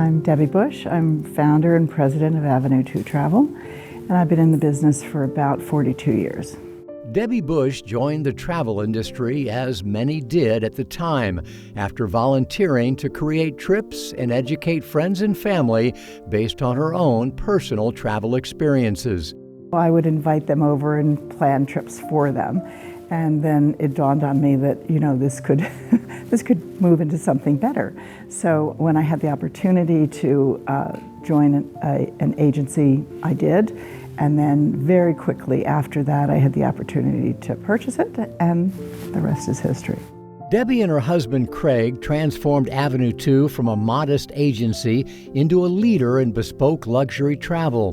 I'm Debbie Bush. I'm founder and president of Avenue 2 Travel, and I've been in the business for about 42 years. Debbie Bush joined the travel industry, as many did at the time, after volunteering to create trips and educate friends and family based on her own personal travel experiences. I would invite them over and plan trips for them. And then it dawned on me that, this could this could move into something better. So when I had the opportunity to join an agency, I did. And then very quickly after that, I had the opportunity to purchase it, and the rest is history. Debbie and her husband Craig transformed Avenue 2 from a modest agency into a leader in bespoke luxury travel.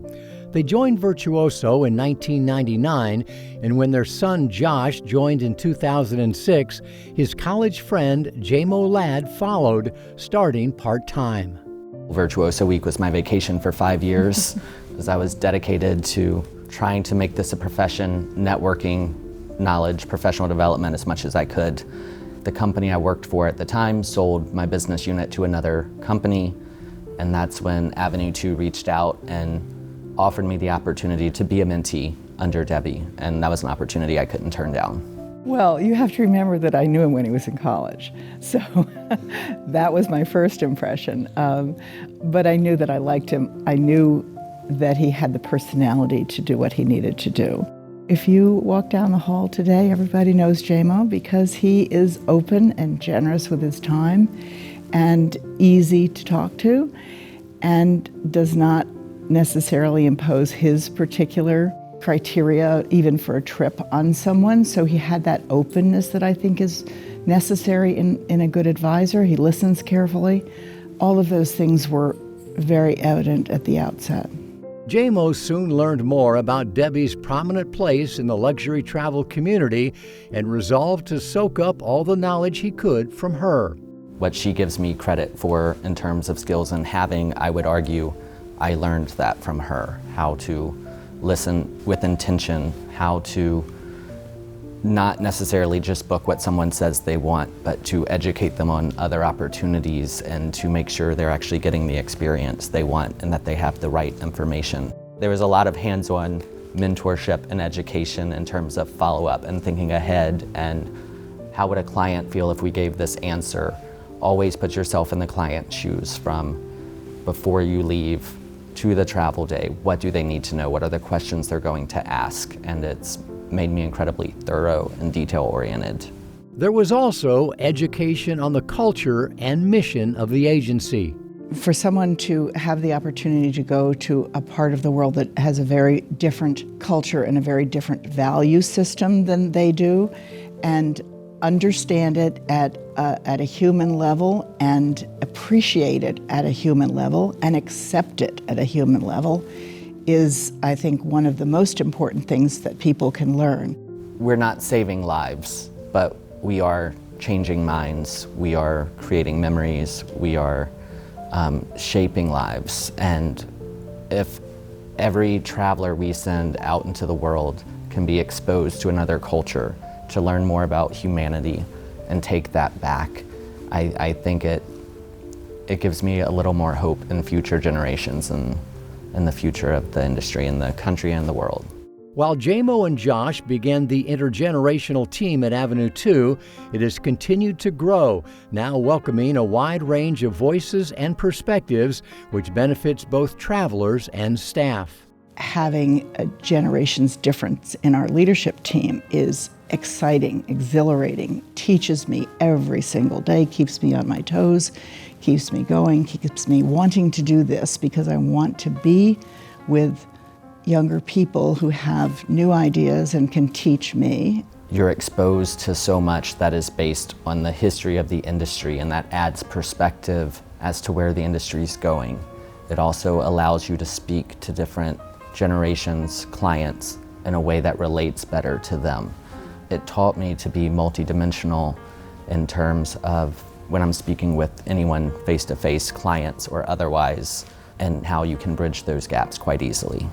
They joined Virtuoso in 1999, and when their son Josh joined in 2006, his college friend Jamo lad followed, starting part-time. Virtuoso Week was my vacation for 5 years, as I was dedicated to trying to make this a profession, networking, knowledge, professional development as much as I could. The company I worked for at the time sold my business unit to another company, and that's when Avenue 2 reached out and offered me the opportunity to be a mentee under Debbie, and that was an opportunity I couldn't turn down. Well, you have to remember that I knew him when he was in college, so that was my first impression. But I knew that I liked him. I knew that he had the personality to do what he needed to do. If you walk down the hall today, everybody knows Jamo because he is open and generous with his time and easy to talk to and does not necessarily impose his particular criteria even for a trip on someone. So he had that openness that I think is necessary in a good advisor. He listens carefully. All of those things were very evident at the outset. Jamo soon learned more about Debbie's prominent place in the luxury travel community and resolved to soak up all the knowledge he could from her. What she gives me credit for in terms of skills and having, I would argue, I learned that from her, how to listen with intention, how to not necessarily just book what someone says they want, but to educate them on other opportunities and to make sure they're actually getting the experience they want and that they have the right information. There was a lot of hands-on mentorship and education in terms of follow-up and thinking ahead and how would a client feel if we gave this answer. Always put yourself in the client's shoes from before you leave to the travel day. What do they need to know? What are the questions they're going to ask? And it's made me incredibly thorough and detail-oriented. There was also education on the culture and mission of the agency. For someone to have the opportunity to go to a part of the world that has a very different culture and a very different value system than they do, and understand it at a human level and appreciate it at a human level and accept it at a human level is, I think, one of the most important things that people can learn. We're not saving lives, but we are changing minds. We are creating memories. We are shaping lives. And if every traveler we send out into the world can be exposed to another culture, to learn more about humanity and take that back, I think it gives me a little more hope in future generations and in the future of the industry, in the country and the world. While Jamo and Josh began the intergenerational team at Avenue 2, it has continued to grow, now welcoming a wide range of voices and perspectives, which benefits both travelers and staff. Having a generations difference in our leadership team is exciting, exhilarating, teaches me every single day, keeps me on my toes, keeps me going, keeps me wanting to do this because I want to be with younger people who have new ideas and can teach me. You're exposed to so much that is based on the history of the industry, and that adds perspective as to where the industry is going. It also allows you to speak to different generations, clients, in a way that relates better to them. It taught me to be multidimensional in terms of when I'm speaking with anyone face-to-face, clients or otherwise, and how you can bridge those gaps quite easily.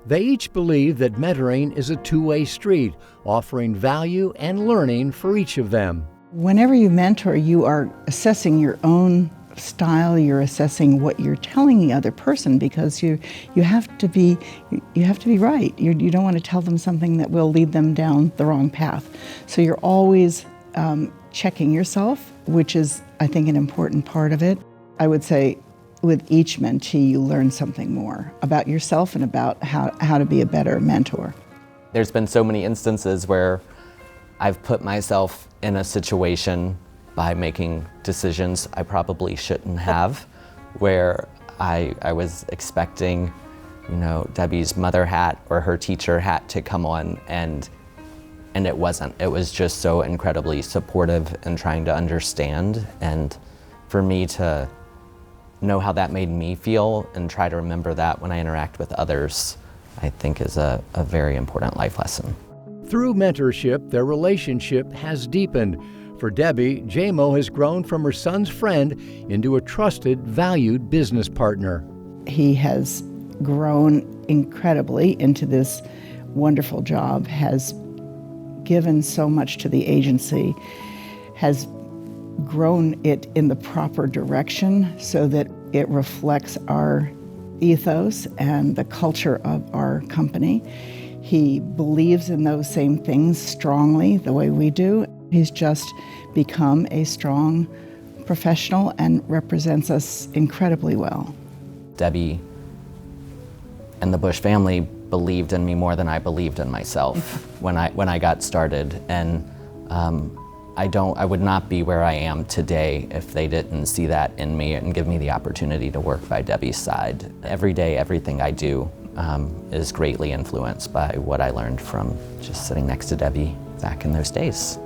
They each believe that mentoring is a two-way street, offering value and learning for each of them. Whenever you mentor, you are assessing your own style, you're assessing what you're telling the other person, because you have to be right. You don't want to tell them something that will lead them down the wrong path. So you're always checking yourself, which is, I think, an important part of it. I would say with each mentee, you learn something more about yourself and about how to be a better mentor. There's been so many instances where I've put myself in a situation by making decisions I probably shouldn't have, where I was expecting, Debbie's mother hat or her teacher hat to come on, and it wasn't. It was just so incredibly supportive and trying to understand, and for me to know how that made me feel and try to remember that when I interact with others, I think is a very important life lesson. Through mentorship, their relationship has deepened. For Debbie, Jamo has grown from her son's friend into a trusted, valued business partner. He has grown incredibly into this wonderful job, has given so much to the agency, has grown it in the proper direction so that it reflects our ethos and the culture of our company. He believes in those same things strongly the way we do. He's just become a strong professional and represents us incredibly well. Debbie and the Bush family believed in me more than I believed in myself when I got started, and I would not be where I am today if they didn't see that in me and give me the opportunity to work by Debbie's side. Every day, everything I do is greatly influenced by what I learned from just sitting next to Debbie back in those days.